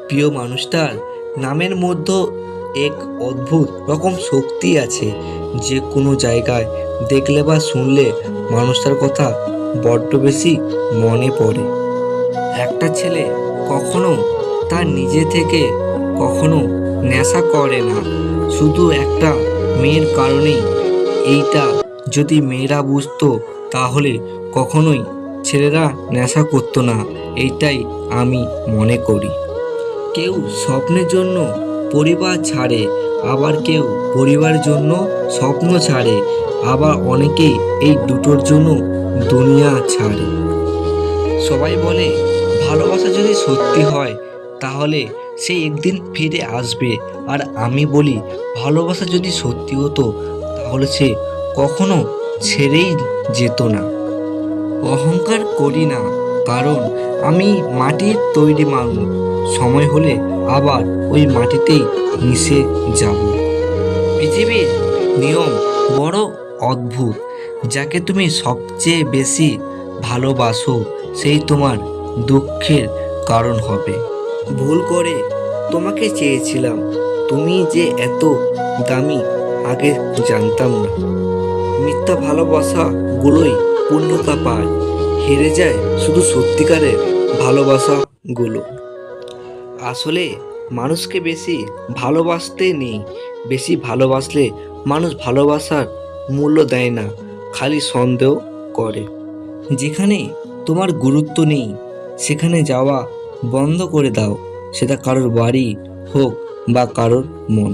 প্রিয় মানুষটার নামের মধ্যে এক অদ্ভুত রকম শক্তি আছে, যে কোনো জায়গায় দেখলে বা শুনলে মানুষটার কথা বড্ড বেশি মনে পড়ে। একটা ছেলে কখনো তার নিজে থেকে কখনো নেশা করে না, শুধু একটা মেয়ের কারণেই। এইটা যদি মেয়েরা বুঝতো তাহলে কখনোই ছেলেরা নেশা করতো না, এইটাই আমি মনে করি। কেউ স্বপ্নের জন্য পরিবার ছাড়ে, আবার কেউ পরিবারের জন্য স্বপ্ন ছাড়ে, আবার অনেকেই এই দুটোর জন্য দুনিয়া ছাড়ে। সবাই বলে ভালোবাসা যদি সত্যি হয় তাহলে সে একদিন ফিরে আসবে, আর আমি বলি ভালোবাসা যদি সত্যি হতো তাহলে সে কখনো ছেড়েই যেত না। অহংকার করি না, কারণ আমি মাটির তৈরি মানুষ, সময় হলে আবার ওই মাটিতেই মিশে যাব। পৃথিবীর নিয়ম বড় অদ্ভুত, যাকে তুমি সবচেয়ে বেশি ভালোবাসো সেই তোমার দুঃখের কারণ হবে। ভুল করে তোমাকে চেয়েছিলাম, তুমি যে এত দামি আগে জানতাম না। মিথ্যা ভালোবাসাগুলোই পূর্ণতা পায়, হেরে যায় শুধু সত্যিকারের ভালোবাসাগুলো। আসলে মানুষকে বেশি ভালোবাসতে নেই, বেশি ভালোবাসলে মানুষ ভালোবাসার মূল্য দেয় না, খালি সন্দেহ করে। যেখানে তোমার গুরুত্ব নেই সেখানে যাওয়া বন্ধ করে দাও, সেটা কারোর বাড়ি হোক বা কারোর মন।